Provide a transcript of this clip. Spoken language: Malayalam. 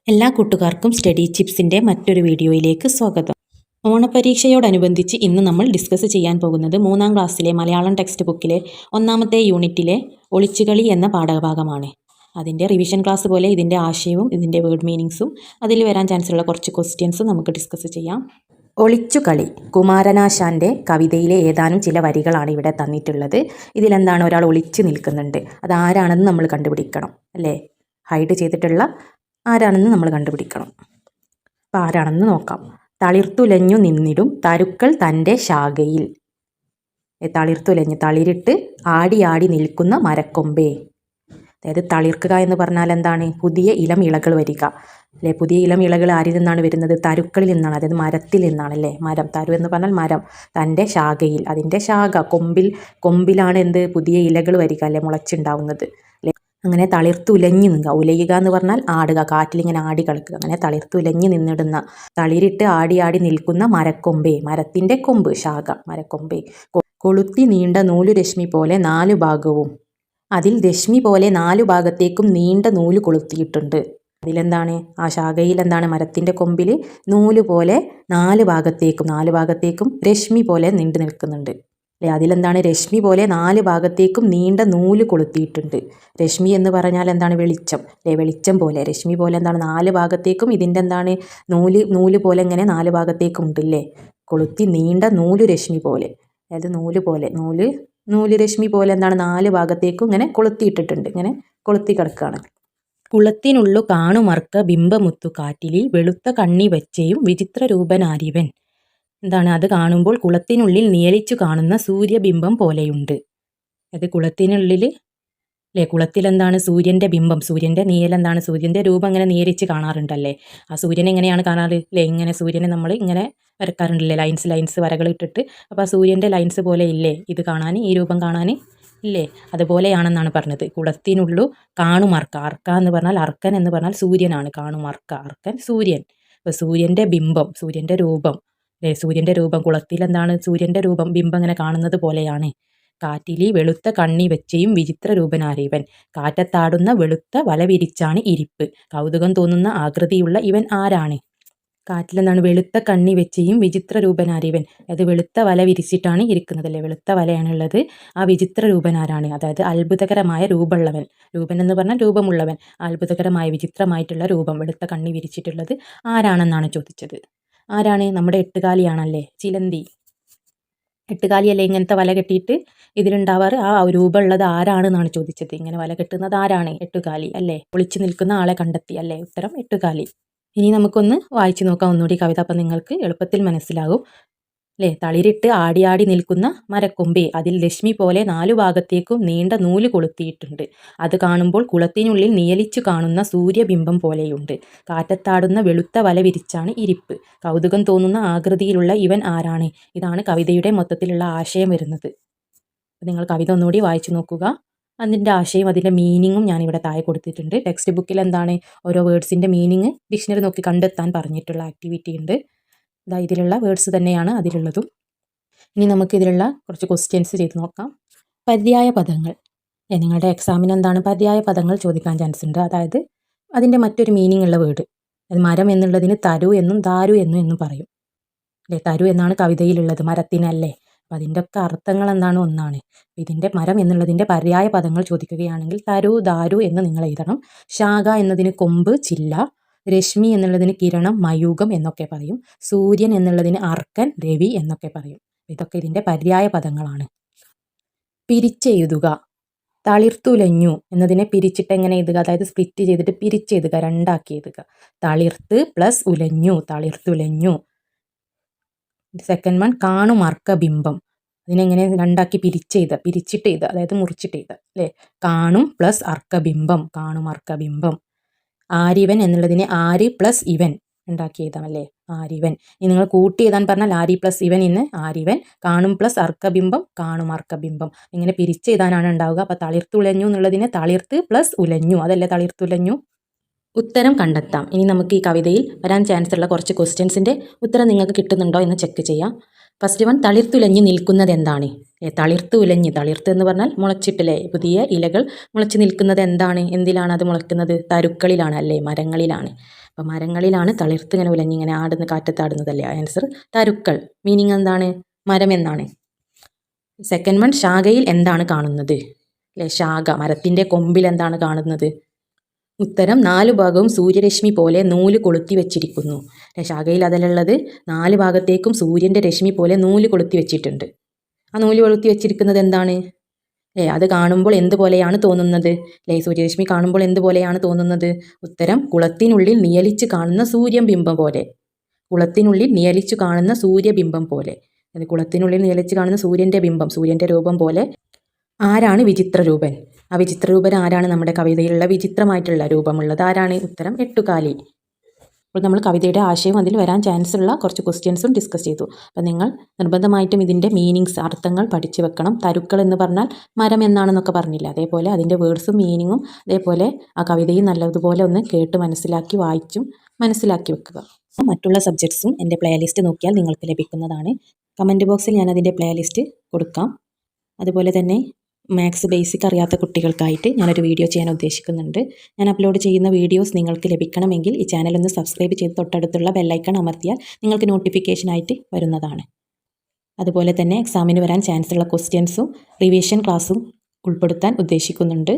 എല്ലാ കൂട്ടുകാർക്കും സ്റ്റഡി ചിപ്സിൻ്റെ മറ്റൊരു വീഡിയോയിലേക്ക് സ്വാഗതം. ഓണപരീക്ഷയോടനുബന്ധിച്ച് ഇന്ന് നമ്മൾ ഡിസ്കസ് ചെയ്യാൻ പോകുന്നത് 3ാം ക്ലാസ്സിലെ മലയാളം ടെക്സ്റ്റ് ബുക്കിലെ 1ാമത്തെ യൂണിറ്റിലെ ഒളിച്ചുകളി എന്ന പാഠഭാഗമാണ്. അതിൻ്റെ റിവിഷൻ ക്ലാസ് പോലെ ഇതിൻ്റെ ആശയവും ഇതിൻ്റെ വേർഡ് മീനിങ്സും അതിൽ വരാൻ ചാൻസുള്ള കുറച്ച് ക്വസ്റ്റ്യൻസും നമുക്ക് ഡിസ്കസ് ചെയ്യാം. ഒളിച്ചുകളി കുമാരനാശാൻ്റെ കവിതയിലെ ഏതാനും ചില വരികളാണ് ഇവിടെ തന്നിട്ടുള്ളത്. ഇതിലെന്താണ്, ഒരാൾ ഒളിച്ചു നിൽക്കുന്നുണ്ട്. അതാരാണെന്ന് നമ്മൾ കണ്ടുപിടിക്കണം അല്ലേ. ഹൈഡ് ചെയ്തിട്ടുള്ള ആരാണെന്ന് നമ്മൾ കണ്ടുപിടിക്കണം. അപ്പോൾ ആരാണെന്ന് നോക്കാം. തളിർത്തുലഞ്ഞു നിന്നിടും തരുക്കൾ തൻ്റെ ശാഖയിൽ. തളിർത്തുലഞ്ഞ്, തളിരിട്ട് ആടി ആടി നിൽക്കുന്ന മരക്കൊമ്പേ. അതായത് തളിർക്കുക എന്ന് പറഞ്ഞാൽ എന്താണ്, പുതിയ ഇളം ഇലകൾ വരിക അല്ലേ. പുതിയ ഇളം ഇലകൾ ആരിൽ നിന്നാണ് വരുന്നത്? തരുക്കളിൽ നിന്നാണ്, അതായത് മരത്തിൽ നിന്നാണല്ലേ. മരം, തരു എന്ന് പറഞ്ഞാൽ മരം. തൻ്റെ ശാഖയിൽ, അതിൻ്റെ ശാഖ, കൊമ്പിലാണ് എന്ത്, പുതിയ ഇലകൾ വരിക അല്ലേ, മുളച്ചുണ്ടാവുന്നത് അല്ലേ. അങ്ങനെ തളിർത്തുലഞ്ഞ് നിൽക്കുക. ഉലയുക എന്ന് പറഞ്ഞാൽ ആടുക, കാറ്റിലിങ്ങനെ ആടി കളിക്കുക. അങ്ങനെ തളിർത്തുലഞ്ഞ് നിന്നിടുന്ന, തളിരിട്ട് ആടി ആടി നിൽക്കുന്ന മരക്കൊമ്പേ, മരത്തിൻ്റെ കൊമ്പ്, ശാഖ, മരക്കൊമ്പേ. കൊളുത്തി നീണ്ട നൂലു രശ്മി പോലെ 4 ഭാഗവും, അതിൽ രശ്മി പോലെ 4 ഭാഗത്തേക്കും നീണ്ട നൂല് കൊളുത്തിയിട്ടുണ്ട്. അതിലെന്താണ്, ആ ശാഖയിൽ എന്താണ്, മരത്തിൻ്റെ കൊമ്പിൽ നൂല് പോലെ 4 ഭാഗത്തേക്കും രശ്മി പോലെ നീണ്ടു നിൽക്കുന്നുണ്ട് അല്ലേ. അതിലെന്താണ്, രശ്മി പോലെ 4 ഭാഗത്തേക്കും നീണ്ട നൂല് കൊളുത്തിയിട്ടുണ്ട്. രശ്മി എന്ന് പറഞ്ഞാൽ എന്താണ്, വെളിച്ചം അല്ലേ. വെളിച്ചം പോലെ, രശ്മി പോലെ എന്താണ്, 4 ഭാഗത്തേക്കും ഇതിൻ്റെ എന്താണ്, നൂല് പോലെ ഇങ്ങനെ 4 ഭാഗത്തേക്കും ഉണ്ടല്ലേ. കൊളുത്തി നീണ്ട നൂല് രശ്മി പോലെ, അതായത് നൂല് രശ്മി പോലെ എന്താണ്, 4 ഭാഗത്തേക്കും ഇങ്ങനെ കൊളുത്തിയിട്ടിട്ടുണ്ട്. ഇങ്ങനെ കൊളുത്തി കിടക്കുകയാണ്. കുളത്തിനുള്ളു കാണുമർക്ക ബിംബമുത്തു കാറ്റിലി വെളുത്ത കണ്ണി വെച്ചയും വിചിത്ര രൂപനാരിവൻ. എന്താണ്, അത് കാണുമ്പോൾ കുളത്തിനുള്ളിൽ നിയലിച്ചു കാണുന്ന സൂര്യബിംബം പോലെയുണ്ട്. അത് കുളത്തിനുള്ളിൽ അല്ലേ, കുളത്തിലെന്താണ്, സൂര്യൻ്റെ ബിംബം, സൂര്യൻ്റെ നിഴലെന്താണ്, സൂര്യൻ്റെ രൂപം ഇങ്ങനെ നിയലിച്ച് കാണാറുണ്ടല്ലേ. ആ സൂര്യനെ എങ്ങനെയാണ് കാണാറ് അല്ലേ, ഇങ്ങനെ സൂര്യനെ നമ്മൾ ഇങ്ങനെ വരക്കാറുണ്ടല്ലേ, ലൈൻസ് വരകൾ ഇട്ടിട്ട്. അപ്പോൾ ആ സൂര്യൻ്റെ ലൈൻസ് പോലെ ഇല്ലേ ഇത് കാണാൻ, ഈ രൂപം കാണാൻ ഇല്ലേ, അതുപോലെയാണെന്നാണ് പറഞ്ഞത്. കുളത്തിനുള്ളു കാണുമർക്ക, അർക്ക എന്ന് പറഞ്ഞാൽ, അർക്കൻ എന്ന് പറഞ്ഞാൽ സൂര്യനാണ്. കാണുമർക്ക, അർക്കൻ സൂര്യൻ. അപ്പോൾ സൂര്യൻ്റെ ബിംബം, സൂര്യൻ്റെ രൂപം അല്ലേ, സൂര്യൻ്റെ രൂപം, കുളത്തിലെന്താണ്, സൂര്യൻ്റെ രൂപം, ബിംബം ഇങ്ങനെ കാണുന്നത് പോലെയാണ്. കാറ്റിലി വെളുത്ത കണ്ണി വെച്ചയും വിചിത്ര രൂപനാരിവൻ. കാറ്റത്താടുന്ന വെളുത്ത വല വിരിച്ചാണ് ഇരിപ്പ്. കൗതുകം തോന്നുന്ന ആകൃതിയുള്ള ഇവൻ ആരാണ്? കാറ്റിലെന്താണ്, വെളുത്ത കണ്ണി വെച്ചയും വിചിത്ര രൂപനാരിവൻ. അതായത് വെളുത്ത വല വിരിച്ചിട്ടാണ് ഇരിക്കുന്നത് അല്ലേ, വെളുത്ത വലയാണുള്ളത്. ആ വിചിത്ര രൂപനാരാണ്? അതായത് അത്ഭുതകരമായ രൂപമുള്ളവൻ. രൂപൻ എന്ന് പറഞ്ഞാൽ രൂപമുള്ളവൻ. അത്ഭുതകരമായ വിചിത്രമായിട്ടുള്ള രൂപം, വെളുത്ത കണ്ണി വിരിച്ചിട്ടുള്ളത് ആരാണെന്നാണ് ചോദിച്ചത്. ആരാണ്? നമ്മുടെ എട്ടുകാലിയാണല്ലേ, ചിലന്തി. എട്ടുകാലിയല്ലേ ഇങ്ങനത്തെ വല കെട്ടിയിട്ട് ഇതിലുണ്ടാവാറ്. ആ രൂപമുള്ളത് ആരാണെന്നാണ് ചോദിച്ചത്. ഇങ്ങനെ വല കെട്ടുന്നത് ആരാണ്? എട്ടുകാലി അല്ലേ. ഒളിച്ചു നിൽക്കുന്ന ആളെ കണ്ടെത്തി അല്ലേ. ഉത്തരം എട്ടുകാലി. ഇനി നമുക്കൊന്ന് വായിച്ചു നോക്കാം ഒന്നുകൂടി കവിത, അപ്പം നിങ്ങൾക്ക് എളുപ്പത്തിൽ മനസ്സിലാകും അല്ലേ. തളിരിട്ട് ആടി ആടി നിൽക്കുന്ന മരക്കൊമ്പേ, അതിൽ രശ്മി പോലെ 4 ഭാഗത്തേക്കും നീണ്ട നൂല് കൊളുത്തിയിട്ടുണ്ട്. അത് കാണുമ്പോൾ കുളത്തിനുള്ളിൽ നിയലിച്ചു കാണുന്ന സൂര്യബിംബം പോലെയുണ്ട്. കാറ്റത്താടുന്ന വെളുത്ത വല വിരിച്ചാണ് ഇരിപ്പ്. കൗതുകം തോന്നുന്ന ആകൃതിയിലുള്ള ഇവൻ ആരാണ്? ഇതാണ് കവിതയുടെ മൊത്തത്തിലുള്ള ആശയം വരുന്നത്. നിങ്ങൾ കവിത ഒന്നുകൂടി വായിച്ചു നോക്കുക. അതിൻ്റെ ആശയം, അതിൻ്റെ മീനിങ്ങും ഞാനിവിടെ താഴെ കൊടുത്തിട്ടുണ്ട്. ടെക്സ്റ്റ് ബുക്കിൽ എന്താണ്, ഓരോ വേർഡ്സിൻ്റെ മീനിങ് ഡിക്ഷണറി നോക്കി കണ്ടെത്താൻ പറഞ്ഞിട്ടുള്ള ആക്ടിവിറ്റി ഉണ്ട്. ഇതിലുള്ള വേർഡ്സ് തന്നെയാണ് അതിലുള്ളതും. ഇനി നമുക്ക് ഇതിലുള്ള കുറച്ച് ക്വസ്റ്റ്യൻസ് ചെയ്ത് നോക്കാം. പര്യായ പദങ്ങൾ. നിങ്ങളുടെ എക്സാമിന് എന്താണ്, പര്യായ പദങ്ങൾ ചോദിക്കാൻ ചാൻസ് ഉണ്ട്. അതായത് അതിൻ്റെ മറ്റൊരു മീനിങ് ഉള്ള വേർഡ്. മരം എന്നുള്ളതിന് തരു എന്നും ദാരു എന്നും പറയും അല്ലേ. തരു എന്നാണ് കവിതയിലുള്ളത്, മരത്തിനല്ലേ. അപ്പം അതിൻ്റെ ഒക്കെ അർത്ഥങ്ങൾ എന്താണ്, ഒന്നാണ്. ഇതിൻ്റെ മരം എന്നുള്ളതിൻ്റെ പര്യായ പദങ്ങൾ ചോദിക്കുകയാണെങ്കിൽ തരു, ദാരു എന്ന് നിങ്ങൾ എഴുതണം. ശാഖ എന്നതിന് കൊമ്പ്, ചില്ല. രശ്മി എന്നുള്ളതിന് കിരണം, മയൂകം എന്നൊക്കെ പറയും. സൂര്യൻ എന്നുള്ളതിന് അർക്കൻ, രവി എന്നൊക്കെ പറയും. ഇതൊക്കെ ഇതിൻ്റെ പര്യായ പദങ്ങളാണ്. പിരിച്ചെഴുതുക. തളിർത്തുലഞ്ഞു എന്നതിനെ പിരിച്ചിട്ട് എങ്ങനെ എഴുതുക? അതായത് സ്പ്ലിറ്റ് ചെയ്തിട്ട് പിരിച്ചെഴുതുക, 2 ആക്കി എഴുതുക. തളിർത്ത് പ്ലസ് ഉലഞ്ഞു, തളിർത്തുലഞ്ഞു. സെക്കൻഡ് വൺ, കാണുമർക്ക ബിംബം. അതിനെങ്ങനെ 2 ആക്കി പിരിച്ചിട്ട് എഴുതുക, അതായത് മുറിച്ചിട്ട് എഴുതുക അല്ലേ. കാണും പ്ലസ് അർക്കബിംബം, കാണുമർക്ക ബിംബം. ആരിവൻ എന്നുള്ളതിനെ ആരി പ്ലസ് ഇവൻ ഉണ്ടാക്കി എഴുതാം അല്ലേ, ആരിവൻ. ഇനി നിങ്ങൾ കൂട്ടി എഴുതാൻ പറഞ്ഞാൽ ആരി പ്ലസ് ഇവൻ ഇന്ന് ആരിവൻ. കാണും പ്ലസ് അർക്കബിംബം, കാണും അർക്കബിംബം. ഇങ്ങനെ പിരിച്ചെഴുതാനാണ് ഉണ്ടാവുക. അപ്പോൾ തളിർത്തുലഞ്ഞു എന്നുള്ളതിനെ തളിർത്ത് പ്ലസ് ഉലഞ്ഞു, അതല്ലേ തളിർത്തുലഞ്ഞു. ഉത്തരം കണ്ടെത്താം. ഇനി നമുക്ക് ഈ കവിതയിൽ വരാൻ ചാൻസ് ഉള്ള കുറച്ച് ക്വസ്റ്റ്യൻസിൻ്റെ ഉത്തരം നിങ്ങൾക്ക് കിട്ടുന്നുണ്ടോ എന്ന് ചെക്ക് ചെയ്യാം. ഫസ്റ്റ് വൺ, തളിർത്തുലഞ്ഞ് നിൽക്കുന്നത് എന്താണ്? തളിർത്ത് എന്ന് പറഞ്ഞാൽ മുളച്ചിട്ടില്ലേ, പുതിയ ഇലകൾ മുളച്ച് നിൽക്കുന്നത് എന്താണ്? എന്തിലാണ് അത് മുളയ്ക്കുന്നത്? തരുക്കളിലാണ് അല്ലേ, മരങ്ങളിലാണ്. അപ്പോൾ മരങ്ങളിലാണ് തളിർത്ത് ഇങ്ങനെ ഉലഞ്ഞിങ്ങനെ ആടുന്ന കാറ്റത്താടുന്നതല്ലേ. ആൻസർ തരുക്കൾ. മീനിങ് എന്താണ്? മരം എന്നാണ്. സെക്കൻഡ് വൺ, ശാഖയിൽ എന്താണ് കാണുന്നത്? അല്ലേ, ശാഖ, മരത്തിൻ്റെ കൊമ്പിൽ എന്താണ് കാണുന്നത്? ഉത്തരം 4 ഭാഗവും സൂര്യരശ്മി പോലെ നൂല് കൊളുത്തി വെച്ചിരിക്കുന്നു. ശാഖയിൽ അതിലുള്ളത് 4 ഭാഗത്തേക്കും സൂര്യൻ്റെ രശ്മി പോലെ നൂല് കൊളുത്തി വെച്ചിട്ടുണ്ട്. ആ നൂല് കൊളുത്തി വെച്ചിരിക്കുന്നത് എന്താണ്? അത് കാണുമ്പോൾ എന്തുപോലെയാണ് തോന്നുന്നത്? സൂര്യരശ്മി കാണുമ്പോൾ എന്തുപോലെയാണ് തോന്നുന്നത്? ഉത്തരം കുളത്തിനുള്ളിൽ നിയലിച്ച് കാണുന്ന സൂര്യബിംബം പോലെ. കുളത്തിനുള്ളിൽ നിയലിച്ചു കാണുന്ന സൂര്യബിംബം പോലെ. കുളത്തിനുള്ളിൽ നിയലിച്ച് കാണുന്ന സൂര്യൻ്റെ ബിംബം, സൂര്യൻ്റെ രൂപം പോലെ. ആരാണ് വിചിത്രരൂപൻ? ആ വിചിത്രരൂപൻ ആരാണ്? നമ്മുടെ കവിതയിലുള്ള വിചിത്രമായിട്ടുള്ള രൂപമുള്ളത് ആരാണ്? ഉത്തരം എട്ടുകാലി. അപ്പോൾ നമ്മൾ കവിതയുടെ ആശയം അതിൽ വരാൻ ചാൻസ് ഉള്ള കുറച്ച് ക്വസ്റ്റ്യൻസും ഡിസ്കസ് ചെയ്തു. അപ്പോൾ നിങ്ങൾ നിർബന്ധമായിട്ടും ഇതിൻ്റെ മീനിങ്സ്, അർത്ഥങ്ങൾ പഠിച്ചു വെക്കണം. തരുക്കൾ എന്ന് പറഞ്ഞാൽ മരം എന്നാണെന്നൊക്കെ പറഞ്ഞില്ല, അതേപോലെ അതിൻ്റെ വേർഡ്സും മീനിങ്ങും അതേപോലെ ആ കവിതയും നല്ലതുപോലെ ഒന്ന് കേട്ട് മനസ്സിലാക്കി വായിച്ചും മനസ്സിലാക്കി വെക്കുക. മറ്റുള്ള സബ്ജക്ട്സും എൻ്റെ പ്ലേലിസ്റ്റ് നോക്കിയാൽ നിങ്ങൾക്ക് ലഭിക്കുന്നതാണ്. കമൻറ്റ് ബോക്സിൽ ഞാൻ അതിൻ്റെ പ്ലേലിസ്റ്റ് കൊടുക്കാം. അതുപോലെ തന്നെ മാത്സ് ബേസിക് അറിയാത്ത കുട്ടികൾക്കായിട്ട് ഞാനൊരു വീഡിയോ ചെയ്യാൻ ഉദ്ദേശിക്കുന്നുണ്ട്. ഞാൻ അപ്ലോഡ് ചെയ്യുന്ന വീഡിയോസ് നിങ്ങൾക്ക് ലഭിക്കണമെങ്കിൽ ഈ ചാനൽ ഒന്ന് സബ്സ്ക്രൈബ് ചെയ്ത് തൊട്ടടുത്തുള്ള ബെല്ലൈക്കൺ അമർത്തിയാൽ നിങ്ങൾക്ക് നോട്ടിഫിക്കേഷനായിട്ട് വരുന്നതാണ്. അതുപോലെ തന്നെ എക്സാമിന് വരാൻ ചാൻസ് ഉള്ള ക്വസ്റ്റ്യൻസും റിവിഷൻ ക്ലാസ്സും ഉൾപ്പെടുത്താൻ ഉദ്ദേശിക്കുന്നുണ്ട്.